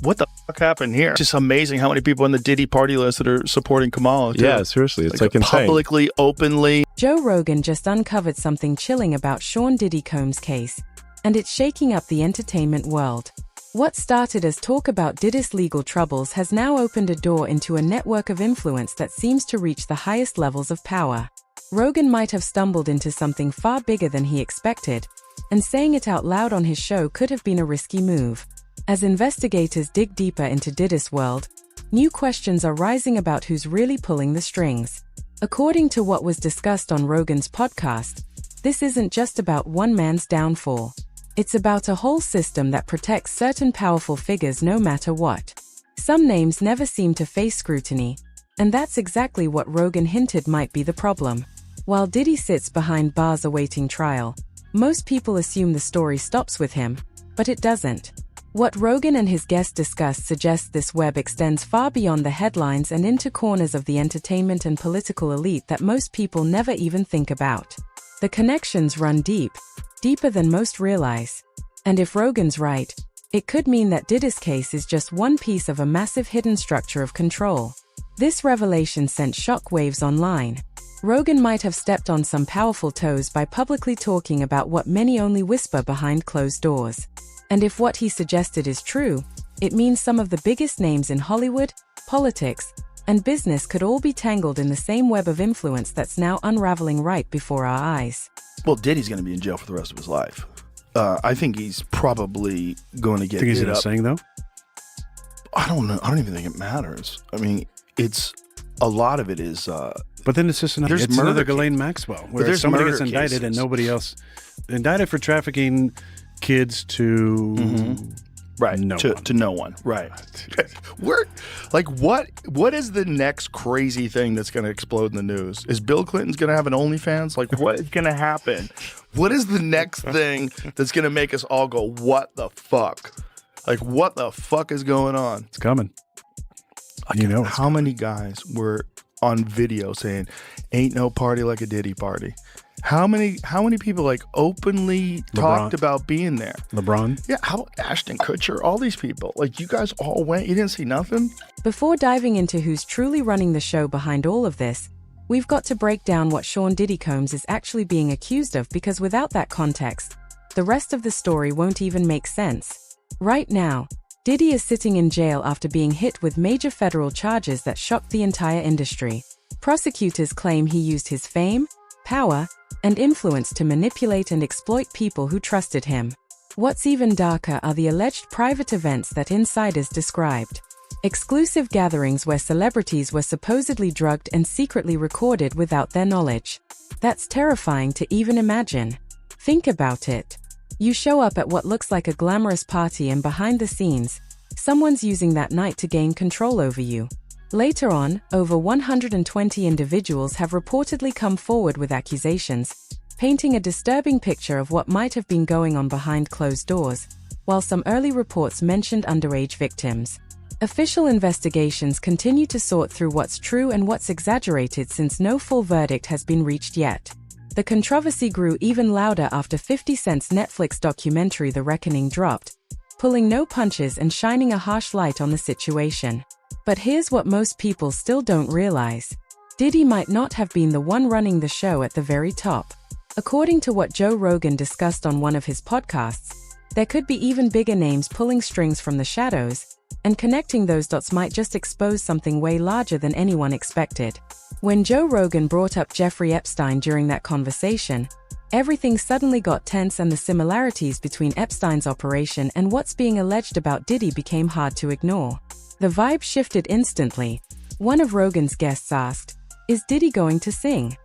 what the fuck happened here? Just amazing how many people on the Diddy party list that are supporting Kamala. Too. Yeah, seriously. It's like insane. Publicly, openly. Joe Rogan just uncovered something chilling about Sean Diddy Combs' case, and it's shaking up the entertainment world. What started as talk about Diddy's legal troubles has now opened a door into a network of influence that seems to reach the highest levels of power. Rogan might have stumbled into something far bigger than he expected, and saying it out loud on his show could have been a risky move. As investigators dig deeper into Diddy's world, new questions are rising about who's really pulling the strings. According to what was discussed on Rogan's podcast, this isn't just about one man's downfall. It's about a whole system that protects certain powerful figures no matter what. Some names never seem to face scrutiny, and that's exactly what Rogan hinted might be the problem. While Diddy sits behind bars awaiting trial, most people assume the story stops with him, but it doesn't. What Rogan and his guest discussed suggests this web extends far beyond the headlines and into corners of the entertainment and political elite that most people never even think about. The connections run deep, deeper than most realize. And if Rogan's right, it could mean that Diddy's case is just one piece of a massive hidden structure of control. This revelation sent shockwaves online. Rogan might have stepped on some powerful toes by publicly talking about what many only whisper behind closed doors. And if what he suggested is true, it means some of the biggest names in Hollywood, politics, and business could all be tangled in the same web of influence that's now unraveling right before our eyes. Well, Diddy's going to be in jail for the rest of his life. I think he's probably going to get. Think he's saying though? I don't know. I don't even think it matters. I mean, it's a lot of it is. But then it's just another Ghislaine Maxwell, where somebody gets indicted cases. And nobody else indicted for trafficking kids to right no to, one. to no one. Right. We're like, what is the next crazy thing that's going to explode in the news? Is Bill Clinton's going to have an OnlyFans? Like, what is going to happen? What is the next thing that's going to make us all go, what the fuck? Like, what the fuck is going on? It's coming. Like, you know, how many guys were on video saying, "Ain't no party like a Diddy party"? How many people like openly talked about being there? LeBron? Yeah, how about Ashton Kutcher? All these people. Like, you guys all went, you didn't see nothing? Before diving into who's truly running the show behind all of this, we've got to break down what Sean Diddy Combs is actually being accused of, because without that context, the rest of the story won't even make sense. Right now, Diddy is sitting in jail after being hit with major federal charges that shocked the entire industry. Prosecutors claim he used his fame, power, and influence to manipulate and exploit people who trusted him. What's even darker are the alleged private events that insiders described. Exclusive gatherings where celebrities were supposedly drugged and secretly recorded without their knowledge. That's terrifying to even imagine. Think about it. You show up at what looks like a glamorous party, and behind the scenes, someone's using that night to gain control over you. Later on, over 120 individuals have reportedly come forward with accusations, painting a disturbing picture of what might have been going on behind closed doors, while some early reports mentioned underage victims. Official investigations continue to sort through what's true and what's exaggerated, since no full verdict has been reached yet. The controversy grew even louder after 50 Cent's Netflix documentary The Reckoning dropped, pulling no punches and shining a harsh light on the situation. But here's what most people still don't realize. Diddy might not have been the one running the show at the very top. According to what Joe Rogan discussed on one of his podcasts, there could be even bigger names pulling strings from the shadows, and connecting those dots might just expose something way larger than anyone expected. When Joe Rogan brought up Jeffrey Epstein during that conversation, everything suddenly got tense, and the similarities between Epstein's operation and what's being alleged about Diddy became hard to ignore. The vibe shifted instantly. One of Rogan's guests asked, "Is Diddy going to sing?"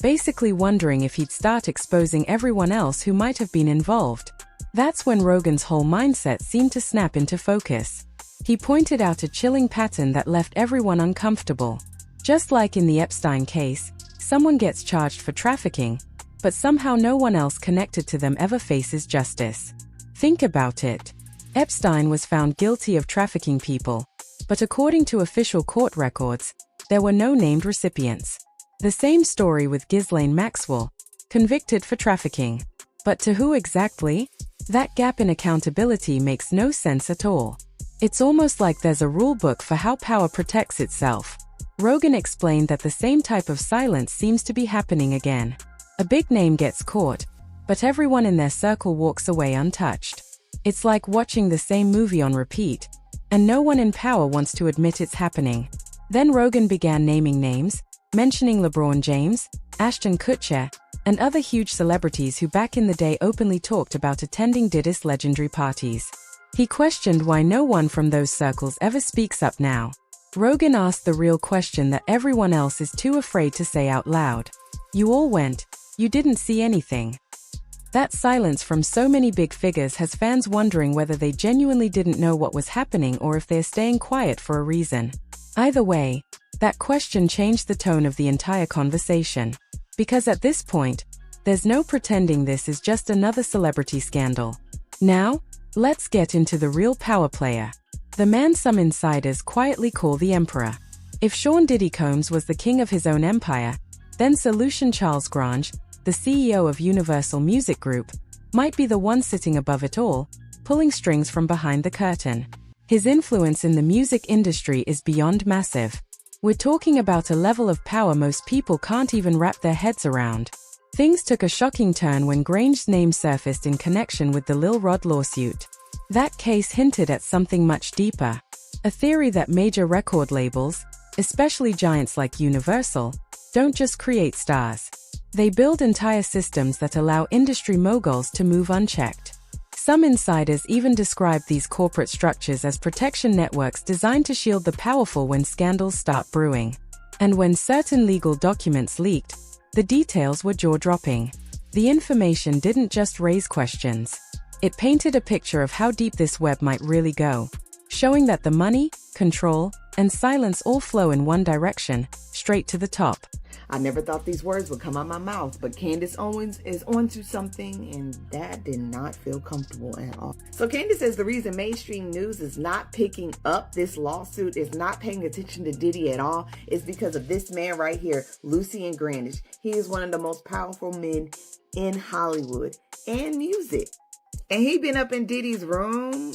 Basically wondering if he'd start exposing everyone else who might have been involved. That's when Rogan's whole mindset seemed to snap into focus. He pointed out a chilling pattern that left everyone uncomfortable. Just like in the Epstein case, someone gets charged for trafficking, but somehow no one else connected to them ever faces justice. Think about it. Epstein was found guilty of trafficking people, but according to official court records, there were no named recipients. The same story with Ghislaine Maxwell, convicted for trafficking. But to who exactly? That gap in accountability makes no sense at all. It's almost like there's a rule book for how power protects itself. Rogan explained that the same type of silence seems to be happening again. A big name gets caught, but everyone in their circle walks away untouched. It's like watching the same movie on repeat, and no one in power wants to admit it's happening. Then Rogan began naming names, mentioning LeBron James, Ashton Kutcher, and other huge celebrities who back in the day openly talked about attending Diddy's legendary parties. He questioned why no one from those circles ever speaks up now. Rogan asked the real question that everyone else is too afraid to say out loud. You all went, you didn't see anything. That silence from so many big figures has fans wondering whether they genuinely didn't know what was happening or if they're staying quiet for a reason. Either way, that question changed the tone of the entire conversation. Because at this point, there's no pretending this is just another celebrity scandal. Now, let's get into the real power player. The man some insiders quietly call the emperor. If Sean Diddy Combs was the king of his own empire, then Sir Lucian Charles Grange, the CEO of Universal Music Group, might be the one sitting above it all, pulling strings from behind the curtain. His influence in the music industry is beyond massive. We're talking about a level of power most people can't even wrap their heads around. Things took a shocking turn when Grange's name surfaced in connection with the Lil Rod lawsuit. That case hinted at something much deeper. A theory that major record labels, especially giants like Universal, don't just create stars. They build entire systems that allow industry moguls to move unchecked. Some insiders even describe these corporate structures as protection networks designed to shield the powerful when scandals start brewing. And when certain legal documents leaked, the details were jaw-dropping. The information didn't just raise questions. It painted a picture of how deep this web might really go, showing that the money, control, and silence all flow in one direction, straight to the top. I never thought these words would come out my mouth, but Candace Owens is onto something, and that did not feel comfortable at all. So Candace says the reason mainstream news is not picking up this lawsuit, is not paying attention to Diddy at all, is because of this man right here, Lucian Grange. He is one of the most powerful men in Hollywood and music. And he been up in Diddy's room.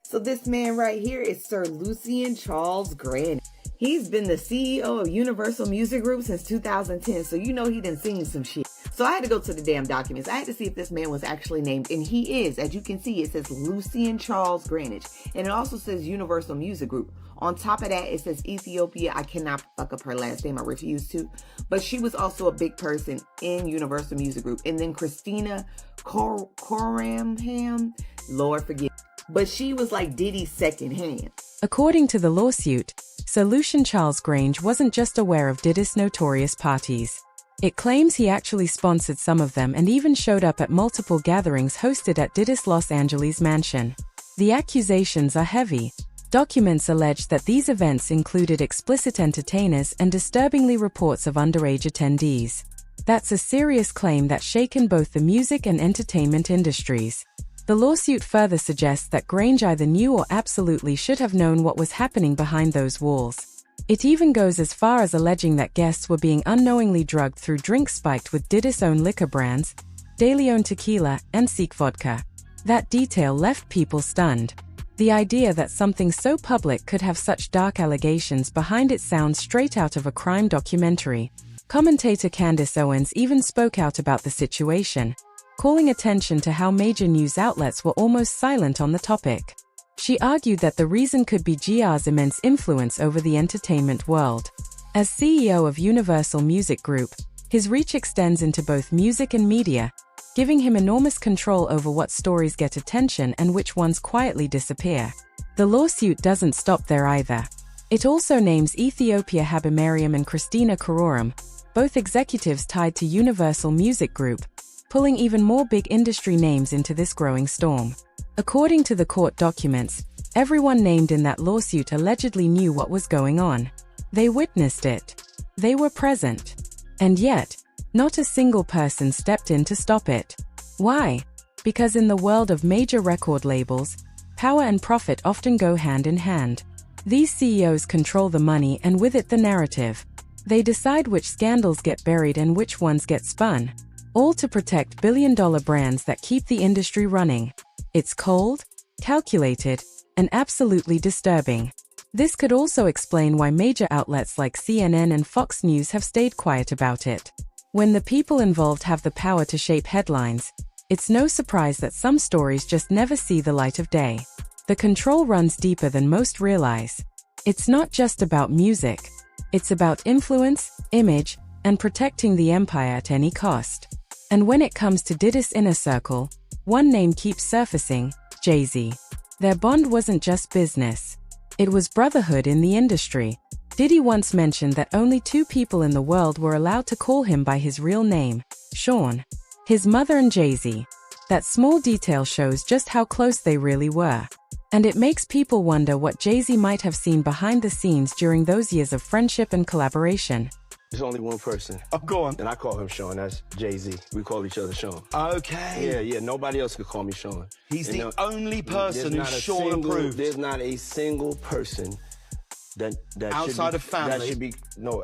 So this man right here is Sir Lucian Charles Grange. He's been the CEO of Universal Music Group since 2010, so you know he done seen some shit. So I had to go to the damn documents. I had to see if this man was actually named, and he is. As you can see, it says Lucian Charles Grange, and it also says Universal Music Group. On top of that, it says Ethiopia. I cannot fuck up her last name. I refuse to. But she was also a big person in Universal Music Group. And then Christina Coramham, Lord forgive. But she was like Diddy's second hand. According to the lawsuit, Sir Lucian Charles Grange wasn't just aware of Diddy's notorious parties. It claims he actually sponsored some of them and even showed up at multiple gatherings hosted at Diddy's Los Angeles mansion. The accusations are heavy. Documents allege that these events included explicit entertainers and disturbingly reports of underage attendees. That's a serious claim that's shaken both the music and entertainment industries. The lawsuit further suggests that Grange either knew or absolutely should have known what was happening behind those walls. It even goes as far as alleging that guests were being unknowingly drugged through drinks spiked with Diddy's own liquor brands, De Leon Tequila, and Sikh Vodka. That detail left people stunned. The idea that something so public could have such dark allegations behind it sounds straight out of a crime documentary. Commentator Candace Owens even spoke out about the situation, calling attention to how major news outlets were almost silent on the topic. She argued that the reason could be GR's immense influence over the entertainment world. As CEO of Universal Music Group, his reach extends into both music and media, giving him enormous control over what stories get attention and which ones quietly disappear. The lawsuit doesn't stop there either. It also names Ethiopia Habimariam and Christina Kororam, both executives tied to Universal Music Group, pulling even more big industry names into this growing storm. According to the court documents, everyone named in that lawsuit allegedly knew what was going on. They witnessed it. They were present. And yet, not a single person stepped in to stop it. Why? Because in the world of major record labels, power and profit often go hand in hand. These CEOs control the money and with it the narrative. They decide which scandals get buried and which ones get spun, all to protect billion-dollar brands that keep the industry running. It's cold, calculated, and absolutely disturbing. This could also explain why major outlets like CNN and Fox News have stayed quiet about it. When the people involved have the power to shape headlines, it's no surprise that some stories just never see the light of day. The control runs deeper than most realize. It's not just about music. It's about influence, image, and protecting the empire at any cost. And when it comes to Diddy's inner circle, one name keeps surfacing: Jay-Z. Their bond wasn't just business. It was brotherhood in the industry. Diddy once mentioned that only 2 people in the world were allowed to call him by his real name, Sean. His mother and Jay-Z. That small detail shows just how close they really were. And it makes people wonder what Jay-Z might have seen behind the scenes during those years of friendship and collaboration. There's only one person. Oh, go on. And I call him Sean. That's Jay-Z. We call each other Sean. Okay. Yeah. Nobody else could call me Sean. He's the only person who's Sean approved. There's not a single person that outside of family.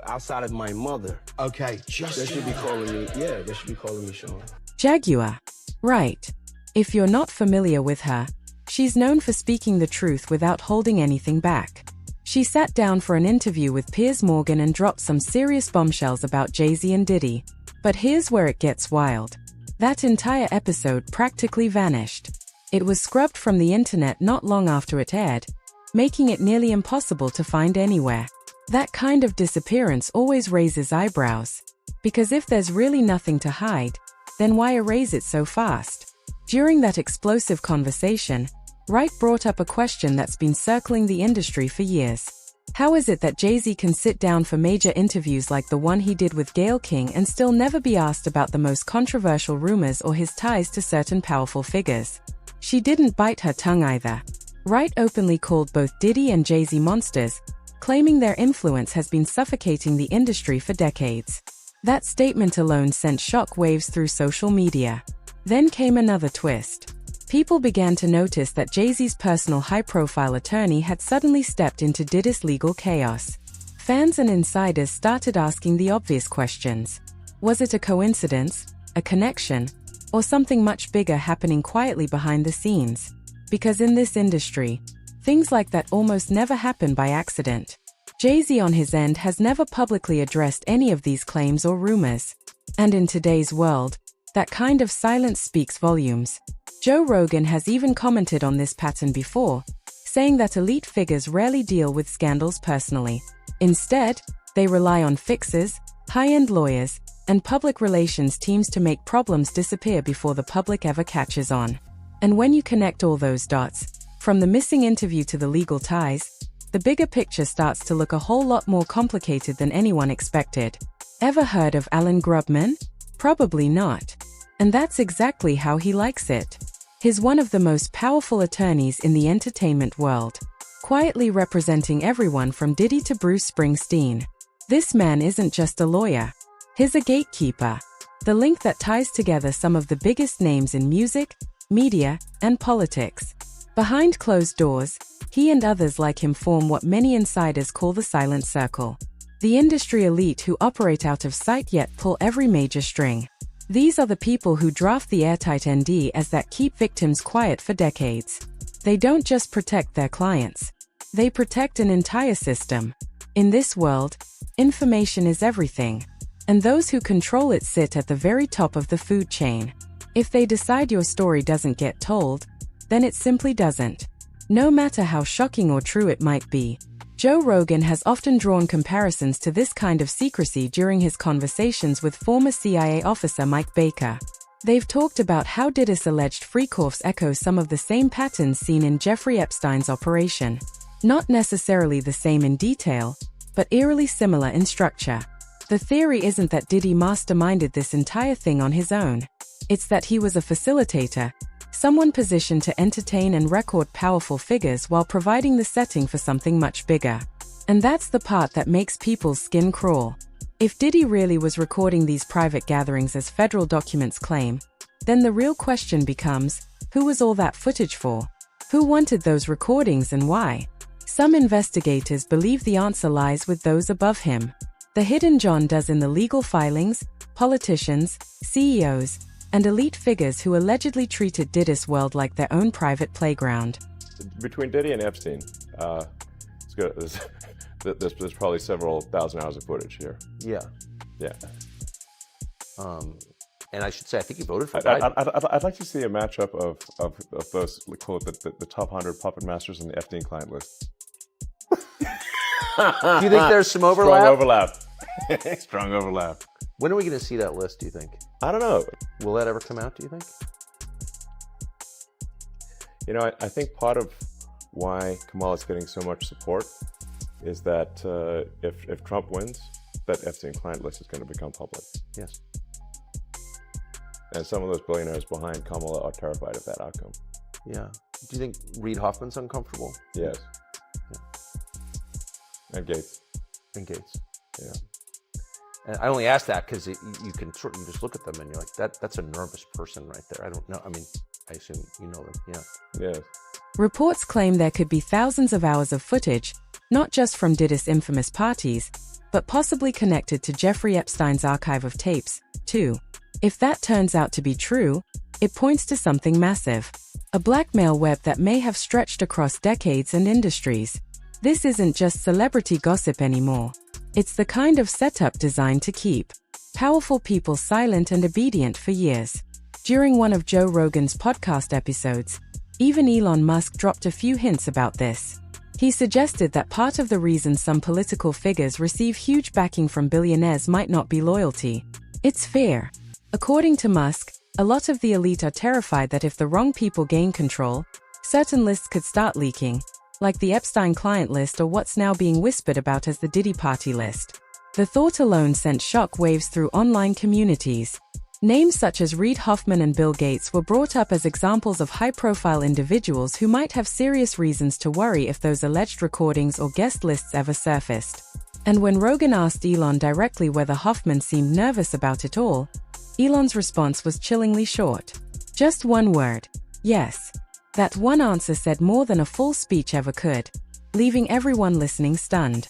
Outside of my mother. Okay, They should be calling me Sean. Jaguar. Right. If you're not familiar with her, she's known for speaking the truth without holding anything back. She sat down for an interview with Piers Morgan and dropped some serious bombshells about Jay-Z and Diddy. But here's where it gets wild. That entire episode practically vanished. It was scrubbed from the internet not long after it aired, making it nearly impossible to find anywhere. That kind of disappearance always raises eyebrows. Because if there's really nothing to hide, then why erase it so fast? During that explosive conversation, Wright brought up a question that's been circling the industry for years. How is it that Jay-Z can sit down for major interviews like the one he did with Gayle King and still never be asked about the most controversial rumors or his ties to certain powerful figures? She didn't bite her tongue either. Wright openly called both Diddy and Jay-Z monsters, claiming their influence has been suffocating the industry for decades. That statement alone sent shock waves through social media. Then came another twist. People began to notice that Jay-Z's personal high-profile attorney had suddenly stepped into Diddy's legal chaos. Fans and insiders started asking the obvious questions. Was it a coincidence, a connection, or something much bigger happening quietly behind the scenes? Because in this industry, things like that almost never happen by accident. Jay-Z on his end has never publicly addressed any of these claims or rumors. And in today's world, that kind of silence speaks volumes. Joe Rogan has even commented on this pattern before, saying that elite figures rarely deal with scandals personally. Instead, they rely on fixers, high-end lawyers, and public relations teams to make problems disappear before the public ever catches on. And when you connect all those dots, from the missing interview to the legal ties, the bigger picture starts to look a whole lot more complicated than anyone expected. Ever heard of Alan Grubman? Probably not. And that's exactly how he likes it. He's one of the most powerful attorneys in the entertainment world, quietly representing everyone from Diddy to Bruce Springsteen. This man isn't just a lawyer. He's a gatekeeper, the link that ties together some of the biggest names in music, media, and politics. Behind closed doors, he and others like him form what many insiders call the silent circle. The industry elite who operate out of sight yet pull every major string. These are the people who draft the airtight NDAs that keep victims quiet for decades. They don't just protect their clients. They protect an entire system. In this world, information is everything. And those who control it sit at the very top of the food chain. If they decide your story doesn't get told, then it simply doesn't. No matter how shocking or true it might be. Joe Rogan has often drawn comparisons to this kind of secrecy during his conversations with former CIA officer Mike Baker. They've talked about how Diddy's alleged freak-offs echo some of the same patterns seen in Jeffrey Epstein's operation. Not necessarily the same in detail, but eerily similar in structure. The theory isn't that Diddy masterminded this entire thing on his own. It's that he was a facilitator, someone positioned to entertain and record powerful figures while providing the setting for something much bigger. And that's the part that makes people's skin crawl. If Diddy really was recording these private gatherings as federal documents claim, then the real question becomes, who was all that footage for? Who wanted those recordings and why? Some investigators believe the answer lies with those above him. The hidden John does in the legal filings, politicians, CEOs, and elite figures who allegedly treated Diddy's world like their own private playground. Between Diddy and Epstein, it's good. There's probably several thousand hours of footage here. Yeah. Yeah. And I should say, I think he voted for Biden. I'd like to see a matchup of those, we call it the top 100 puppet masters on the Epstein client list. Do you think there's some overlap? Strong overlap. Strong overlap. When are we going to see that list, do you think? I don't know. Will that ever come out, do you think? You know, I think part of why Kamala's getting so much support is that if Trump wins, that Epstein client list is going to become public. Yes. And some of those billionaires behind Kamala are terrified of that outcome. Yeah. Do you think Reid Hoffman's uncomfortable? Yes. Yeah. And Gates. And Gates. Yeah. And I only ask that because you just look at them and you're like, that's a nervous person right there. I don't know. I mean, I assume you know them. Yeah. Yes. Reports claim there could be thousands of hours of footage, not just from Diddy's infamous parties, but possibly connected to Jeffrey Epstein's archive of tapes, too. If that turns out to be true, it points to something massive. A blackmail web that may have stretched across decades and industries. This isn't just celebrity gossip anymore. It's the kind of setup designed to keep powerful people silent and obedient for years. During one of Joe Rogan's podcast episodes, even Elon Musk dropped a few hints about this. He suggested that part of the reason some political figures receive huge backing from billionaires might not be loyalty. It's fear. According to Musk, a lot of the elite are terrified that if the wrong people gain control, certain lists could start leaking, like the Epstein client list or what's now being whispered about as the Diddy party list. The thought alone sent shock waves through online communities. Names such as Reid Hoffman and Bill Gates were brought up as examples of high-profile individuals who might have serious reasons to worry if those alleged recordings or guest lists ever surfaced. And when Rogan asked Elon directly whether Hoffman seemed nervous about it all, Elon's response was chillingly short. Just one word. Yes. That one answer said more than a full speech ever could, leaving everyone listening stunned.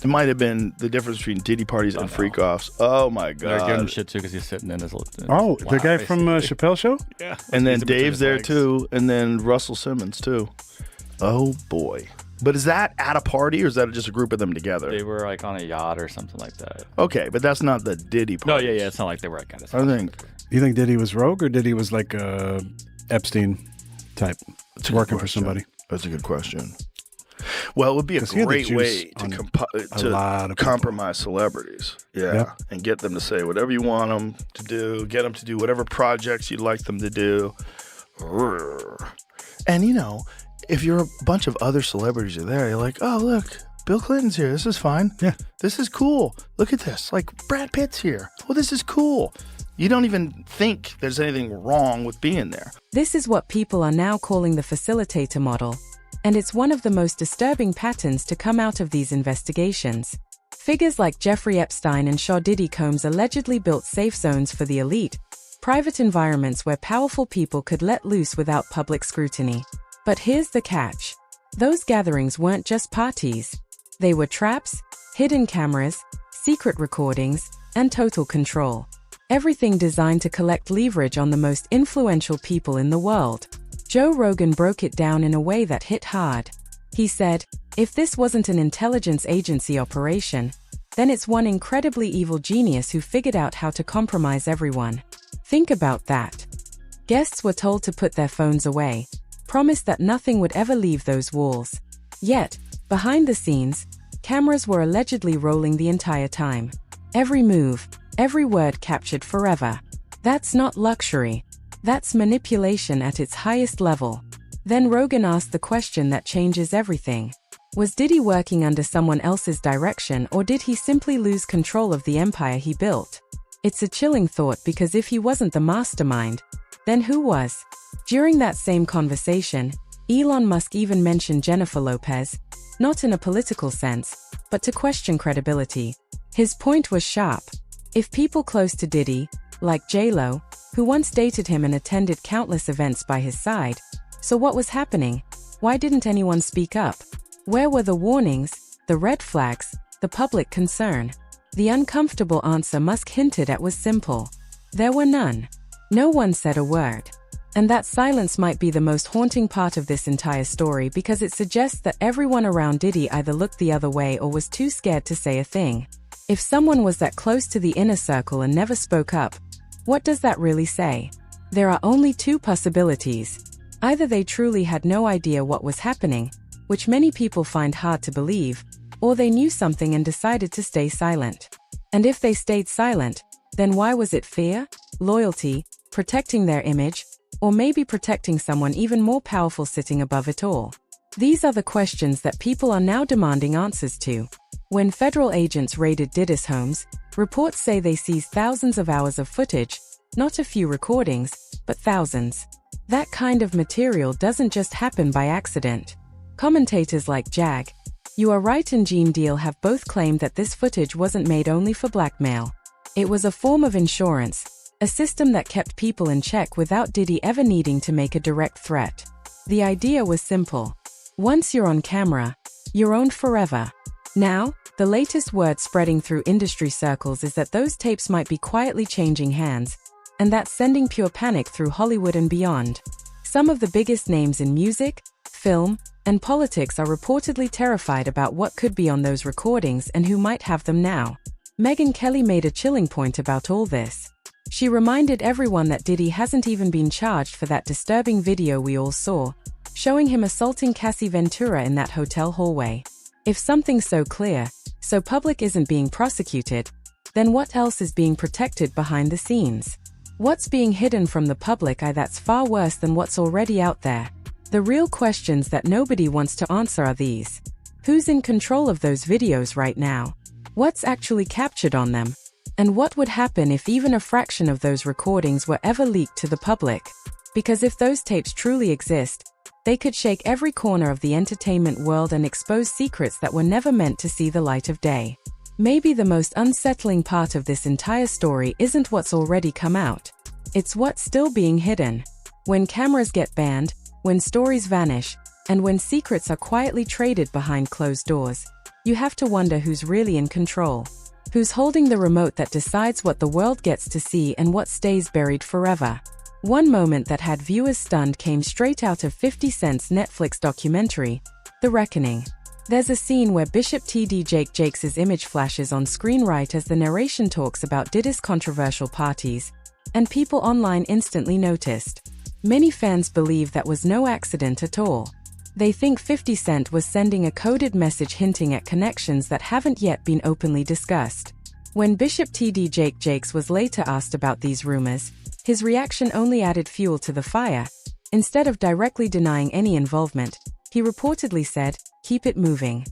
It might have been the difference between Diddy parties and freak-offs. Oh, my God. They're giving him shit, too, because he's sitting in his... Oh, the guy from Chappelle Show? Yeah. And then He's in between Dave's his there, legs. too. And then Russell Simmons, too. Oh, boy. But is that at a party, or is that just a group of them together? They were, like, on a yacht or something like that. Okay, but that's not the Diddy No, party. yeah, it's not like they were like at his I think... You think Diddy was rogue, or Diddy was like Epstein type, That's a good working for question. somebody? That's a good question. Well, it would be a 'Cause he had the great juice way on to lot of people. compromise celebrities. Yeah. Yep. And get them to say whatever you want them to do, get them to do whatever projects you'd like them to do. And, you know, if you're a bunch of other celebrities are there, you're like, oh, look, Bill Clinton's here. This is fine. Yeah. This is cool. Look at this. Like, Brad Pitt's here. Well, this is cool. You don't even think there's anything wrong with being there. This is what people are now calling the facilitator model, and it's one of the most disturbing patterns to come out of these investigations. Figures like Jeffrey Epstein and Diddy Combs allegedly built safe zones for the elite, private environments where powerful people could let loose without public scrutiny. But here's the catch. Those gatherings weren't just parties. They were traps, hidden cameras, secret recordings, and total control. Everything designed to collect leverage on the most influential people in the world. Joe Rogan broke it down in a way that hit hard. He said, if this wasn't an intelligence agency operation, then it's one incredibly evil genius who figured out how to compromise everyone. Think about that. Guests were told to put their phones away, promised that nothing would ever leave those walls. Yet, behind the scenes, cameras were allegedly rolling the entire time. Every move, every word captured forever. That's not luxury. That's manipulation at its highest level. Then Rogan asked the question that changes everything. Was Diddy working under someone else's direction, or did he simply lose control of the empire he built? It's a chilling thought, because if he wasn't the mastermind, then who was? During that same conversation, Elon Musk even mentioned Jennifer Lopez, not in a political sense, but to question credibility. His point was sharp. If people close to Diddy, like J-Lo, who once dated him and attended countless events by his side, so what was happening? Why didn't anyone speak up? Where were the warnings, the red flags, the public concern? The uncomfortable answer Musk hinted at was simple. There were none. No one said a word. And that silence might be the most haunting part of this entire story because it suggests that everyone around Diddy either looked the other way or was too scared to say a thing. If someone was that close to the inner circle and never spoke up, what does that really say? There are only two possibilities. Either they truly had no idea what was happening, which many people find hard to believe, or they knew something and decided to stay silent. And if they stayed silent, then why was it fear, loyalty, protecting their image, or maybe protecting someone even more powerful sitting above it all? These are the questions that people are now demanding answers to. When federal agents raided Diddy's homes, reports say they seized thousands of hours of footage, not a few recordings, but thousands. That kind of material doesn't just happen by accident. Commentators like Jag, You Are Right and Gene Deal have both claimed that this footage wasn't made only for blackmail. It was a form of insurance, a system that kept people in check without Diddy ever needing to make a direct threat. The idea was simple. Once you're on camera, you're owned forever. Now, the latest word spreading through industry circles is that those tapes might be quietly changing hands, and that's sending pure panic through Hollywood and beyond. Some of the biggest names in music, film, and politics are reportedly terrified about what could be on those recordings and who might have them now. Megyn Kelly made a chilling point about all this. She reminded everyone that Diddy hasn't even been charged for that disturbing video we all saw, showing him assaulting Cassie Ventura in that hotel hallway. If something so clear, so public isn't being prosecuted, then what else is being protected behind the scenes? What's being hidden from the public eye that's far worse than what's already out there? The real questions that nobody wants to answer are these. Who's in control of those videos right now? What's actually captured on them? And what would happen if even a fraction of those recordings were ever leaked to the public? Because if those tapes truly exist, they could shake every corner of the entertainment world and expose secrets that were never meant to see the light of day. Maybe the most unsettling part of this entire story isn't what's already come out. It's what's still being hidden. When cameras get banned, when stories vanish, and when secrets are quietly traded behind closed doors, you have to wonder who's really in control. Who's holding the remote that decides what the world gets to see and what stays buried forever? One moment that had viewers stunned came straight out of 50 Cent's Netflix documentary, The Reckoning. There's a scene where Bishop T.D. Jakes' image flashes on screen right as the narration talks about Diddy's controversial parties, and people online instantly noticed. Many fans believe that was no accident at all. They think 50 Cent was sending a coded message hinting at connections that haven't yet been openly discussed. When Bishop T.D. Jakes was later asked about these rumors, his reaction only added fuel to the fire. Instead of directly denying any involvement, he reportedly said, "Keep it moving."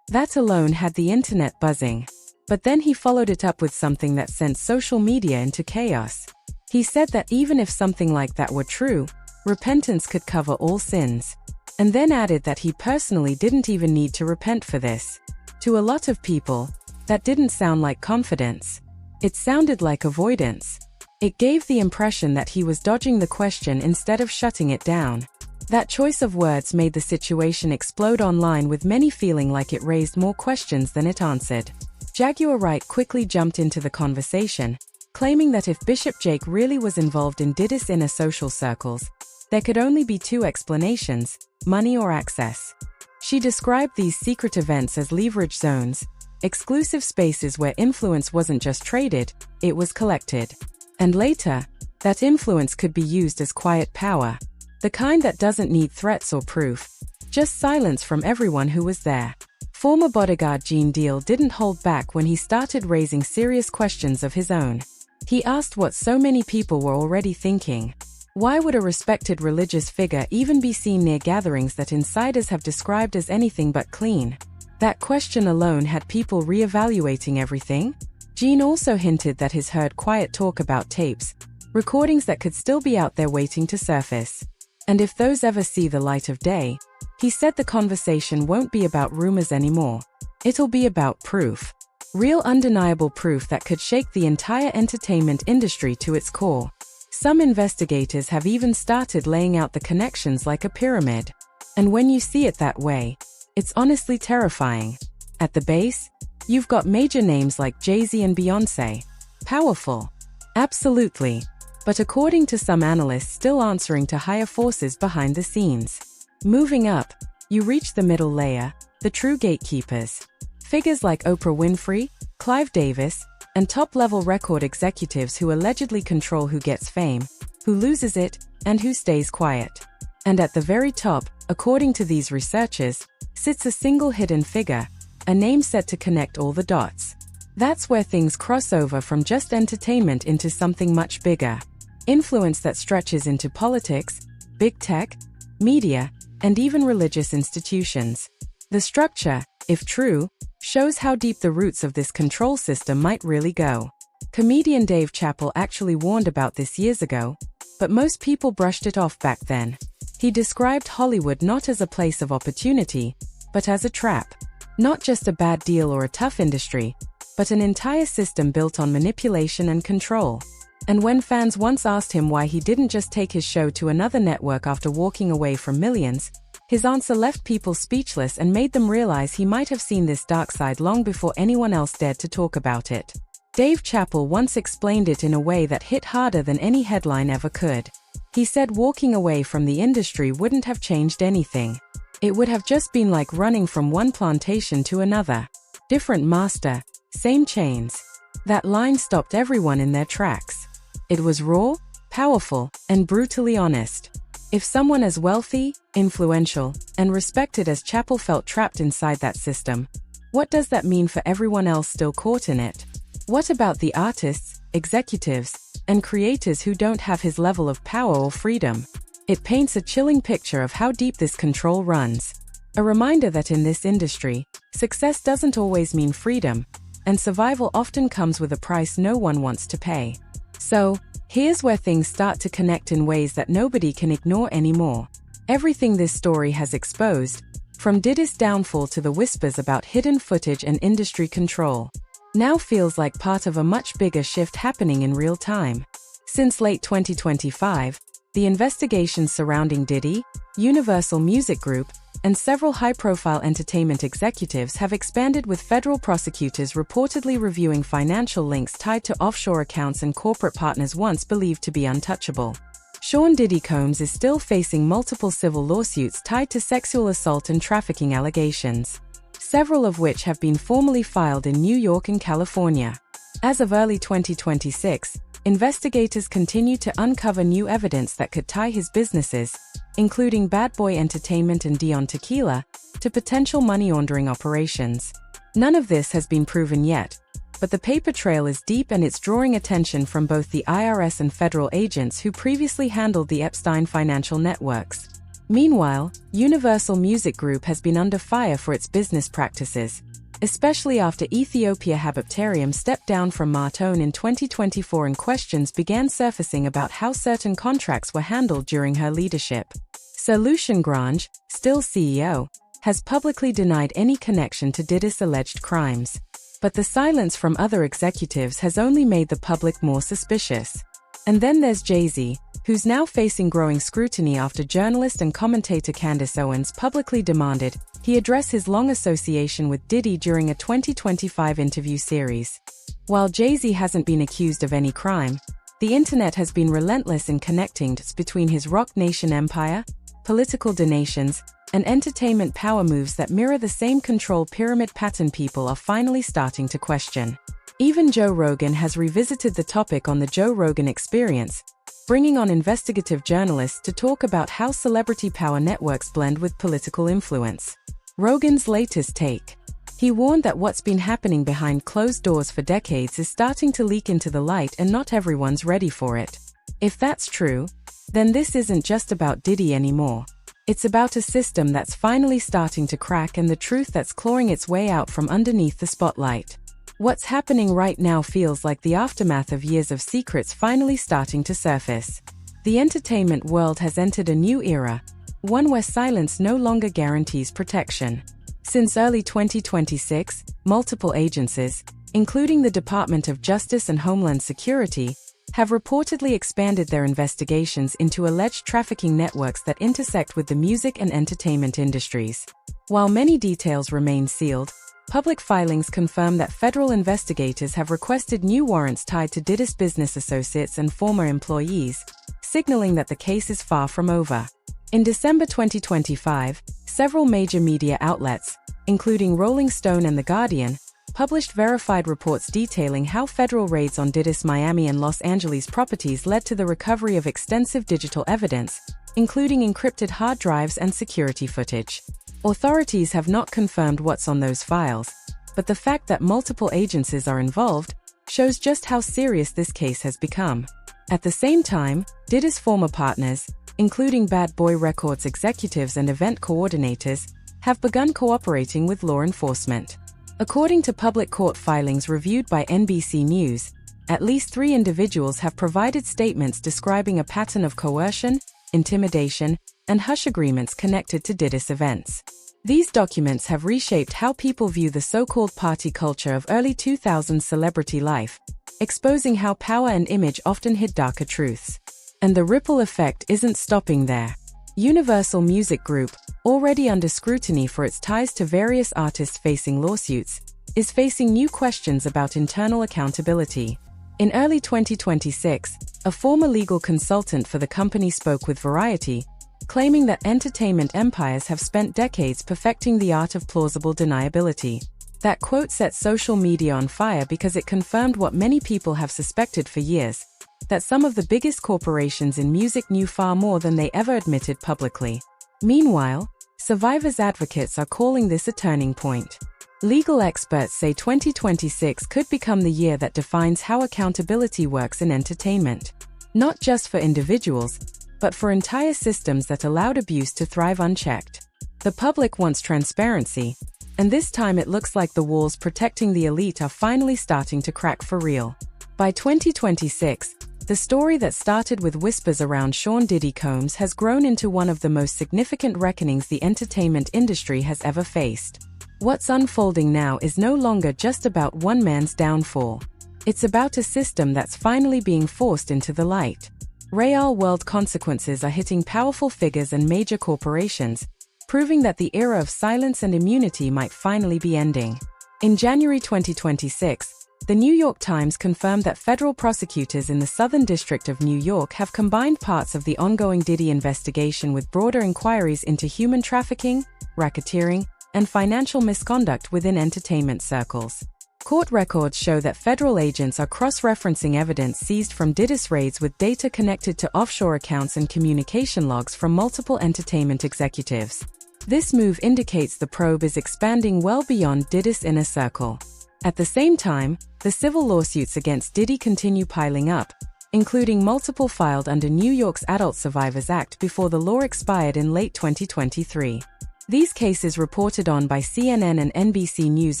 That alone had the internet buzzing. But then he followed it up with something that sent social media into chaos. He said that even if something like that were true, repentance could cover all sins. And then added that he personally didn't even need to repent for this. To a lot of people, that didn't sound like confidence. It sounded like avoidance. It gave the impression that he was dodging the question instead of shutting it down. That choice of words made the situation explode online, with many feeling like it raised more questions than it answered. Jaguar Wright quickly jumped into the conversation, claiming that if Bishop Jake really was involved in Diddy's inner social circles, there could only be two explanations: money or access. She described these secret events as leverage zones, exclusive spaces where influence wasn't just traded, it was collected. And later, that influence could be used as quiet power, the kind that doesn't need threats or proof, just silence from everyone who was there. Former bodyguard Gene Deal didn't hold back when he started raising serious questions of his own. He asked what so many people were already thinking. Why would a respected religious figure even be seen near gatherings that insiders have described as anything but clean? That question alone had people reevaluating everything. Gene also hinted that he's heard quiet talk about tapes, recordings that could still be out there waiting to surface. And if those ever see the light of day, he said the conversation won't be about rumors anymore. It'll be about proof. Real undeniable proof that could shake the entire entertainment industry to its core. Some investigators have even started laying out the connections like a pyramid. And when you see it that way, it's honestly terrifying. At the base, you've got major names like Jay-Z and Beyoncé. Powerful. Absolutely. but according to some analysts still answering to higher forces behind the scenes. Moving up, you reach the middle layer, the true gatekeepers. Figures like Oprah Winfrey, Clive Davis, and top-level record executives who allegedly control who gets fame, who loses it, and who stays quiet. And at the very top, according to these researchers, sits a single hidden figure, a name set to connect all the dots. That's where things cross over from just entertainment into something much bigger. Influence that stretches into politics, big tech, media, and even religious institutions. The structure, if true, shows how deep the roots of this control system might really go. Comedian Dave Chappelle actually warned about this years ago, but most people brushed it off back then. He described Hollywood not as a place of opportunity, but as a trap. Not just a bad deal or a tough industry, but an entire system built on manipulation and control. And when fans once asked him why he didn't just take his show to another network after walking away from millions, his answer left people speechless and made them realize he might have seen this dark side long before anyone else dared to talk about it. Dave Chappelle once explained it in a way that hit harder than any headline ever could. He said walking away from the industry wouldn't have changed anything. It would have just been like running from one plantation to another. Different master, same chains. That line stopped everyone in their tracks. It was raw, powerful, and brutally honest. If someone as wealthy, influential, and respected as Chappelle felt trapped inside that system, what does that mean for everyone else still caught in it? What about the artists, executives, and creators who don't have his level of power or freedom? It paints a chilling picture of how deep this control runs. A reminder that in this industry, success doesn't always mean freedom, and survival often comes with a price no one wants to pay. So, here's where things start to connect in ways that nobody can ignore anymore. Everything this story has exposed, from Diddy's downfall to the whispers about hidden footage and industry control, now feels like part of a much bigger shift happening in real time. Since late 2025, the investigations surrounding Diddy, Universal Music Group, and several high-profile entertainment executives have expanded, with federal prosecutors reportedly reviewing financial links tied to offshore accounts and corporate partners once believed to be untouchable. Sean Diddy Combs is still facing multiple civil lawsuits tied to sexual assault and trafficking allegations, several of which have been formally filed in New York and California. As of early 2026, investigators continue to uncover new evidence that could tie his businesses, including Bad Boy Entertainment and Dion Tequila, to potential money laundering operations. None of this has been proven yet, but the paper trail is deep and it's drawing attention from both the IRS and federal agents who previously handled the Epstein financial networks. Meanwhile, Universal Music Group has been under fire for its business practices, especially after Ethiopia Habiptarium stepped down from Martone in 2024 and questions began surfacing about how certain contracts were handled during her leadership. Sir Lucian Grange, still CEO, has publicly denied any connection to Diddy's alleged crimes. But the silence from other executives has only made the public more suspicious. And then there's Jay-Z, who's now facing growing scrutiny after journalist and commentator Candace Owens publicly demanded he address his long association with Diddy during a 2025 interview series. While Jay-Z hasn't been accused of any crime, the internet has been relentless in connecting dots between his Roc Nation empire, political donations, and entertainment power moves that mirror the same control pyramid pattern people are finally starting to question. Even Joe Rogan has revisited the topic on the Joe Rogan Experience, bringing on investigative journalists to talk about how celebrity power networks blend with political influence. Rogan's latest take. He warned that what's been happening behind closed doors for decades is starting to leak into the light and not everyone's ready for it. If that's true, then this isn't just about Diddy anymore. It's about a system that's finally starting to crack and the truth that's clawing its way out from underneath the spotlight. What's happening right now feels like the aftermath of years of secrets finally starting to surface. The entertainment world has entered a new era, one where silence no longer guarantees protection. Since early 2026, multiple agencies, including the Department of Justice and Homeland Security, have reportedly expanded their investigations into alleged trafficking networks that intersect with the music and entertainment industries. While many details remain sealed, Public filings confirm that federal investigators have requested new warrants tied to Diddy's business associates and former employees, signaling that the case is far from over. In December 2025, several major media outlets, including Rolling Stone and The Guardian, published verified reports detailing how federal raids on Diddy's Miami and Los Angeles properties led to the recovery of extensive digital evidence, including encrypted hard drives and security footage. Authorities have not confirmed what's on those files, but the fact that multiple agencies are involved shows just how serious this case has become. At the same time, Diddy's former partners, including Bad Boy Records executives and event coordinators, have begun cooperating with law enforcement. According to public court filings reviewed by NBC News, at least 3 individuals have provided statements describing a pattern of coercion, intimidation, and hush agreements connected to Diddy's events. These documents have reshaped how people view the so-called party culture of early 2000s celebrity life, exposing how power and image often hid darker truths. And the ripple effect isn't stopping there. Universal Music Group, already under scrutiny for its ties to various artists facing lawsuits, is facing new questions about internal accountability. In early 2026, a former legal consultant for the company spoke with Variety, claiming that entertainment empires have spent decades perfecting the art of plausible deniability. That quote set social media on fire because it confirmed what many people have suspected for years, that some of the biggest corporations in music knew far more than they ever admitted publicly. Meanwhile, survivors' advocates are calling this a turning point. Legal experts say 2026 could become the year that defines how accountability works in entertainment, not just for individuals, but for entire systems that allowed abuse to thrive unchecked. The public wants transparency, and this time it looks like the walls protecting the elite are finally starting to crack for real. By 2026, the story that started with whispers around Sean Diddy Combs has grown into one of the most significant reckonings the entertainment industry has ever faced. What's unfolding now is no longer just about one man's downfall. It's about a system that's finally being forced into the light. Real-world consequences are hitting powerful figures and major corporations, proving that the era of silence and immunity might finally be ending. In January 2026, the New York Times confirmed that federal prosecutors in the Southern District of New York have combined parts of the ongoing Diddy investigation with broader inquiries into human trafficking, racketeering, and financial misconduct within entertainment circles. Court records show that federal agents are cross-referencing evidence seized from Diddy's raids with data connected to offshore accounts and communication logs from multiple entertainment executives. This move indicates the probe is expanding well beyond Diddy's inner circle. At the same time, the civil lawsuits against Diddy continue piling up, including multiple filed under New York's Adult Survivors Act before the law expired in late 2023. These cases reported on by CNN and NBC News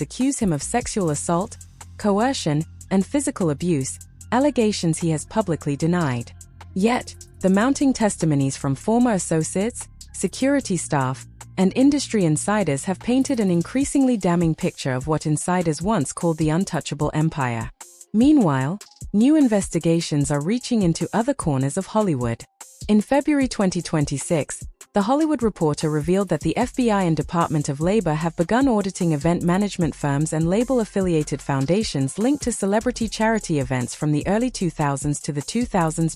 accuse him of sexual assault, coercion, and physical abuse, allegations he has publicly denied. Yet, the mounting testimonies from former associates, security staff, and industry insiders have painted an increasingly damning picture of what insiders once called the untouchable empire. Meanwhile, new investigations are reaching into other corners of Hollywood. In February 2026, The Hollywood Reporter revealed that the FBI and Department of Labor have begun auditing event management firms and label-affiliated foundations linked to celebrity charity events from the early 2000s to the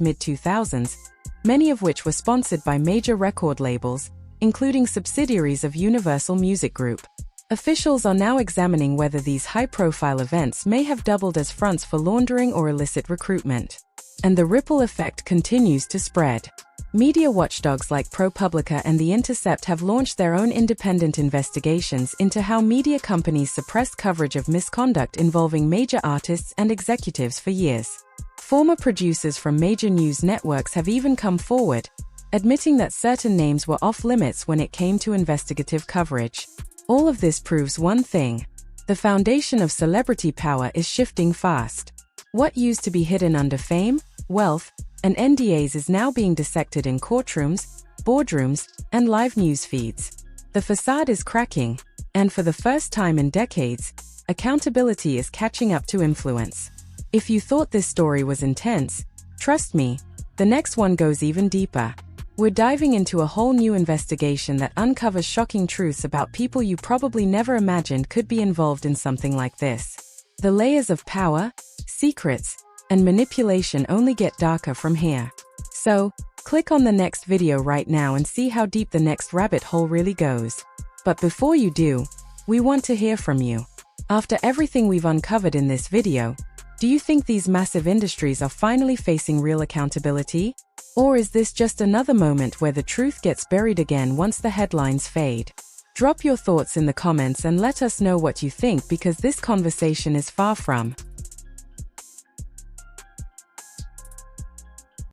mid-2000s, many of which were sponsored by major record labels, including subsidiaries of Universal Music Group. Officials are now examining whether these high-profile events may have doubled as fronts for laundering or illicit recruitment. And the ripple effect continues to spread. Media watchdogs like ProPublica and The Intercept have launched their own independent investigations into how media companies suppressed coverage of misconduct involving major artists and executives for years. Former producers from major news networks have even come forward, admitting that certain names were off-limits when it came to investigative coverage. All of this proves one thing: the foundation of celebrity power is shifting fast. What used to be hidden under fame, wealth, and NDAs is now being dissected in courtrooms, boardrooms, and live news feeds. The facade is cracking, and for the first time in decades, accountability is catching up to influence. If you thought this story was intense, trust me, the next one goes even deeper. We're diving into a whole new investigation that uncovers shocking truths about people you probably never imagined could be involved in something like this. The layers of power, secrets, and manipulation only get darker from here. So, click on the next video right now and see how deep the next rabbit hole really goes. But before you do, we want to hear from you. After everything we've uncovered in this video, do you think these massive industries are finally facing real accountability? Or is this just another moment where the truth gets buried again once the headlines fade? Drop your thoughts in the comments and let us know what you think, because this conversation is far from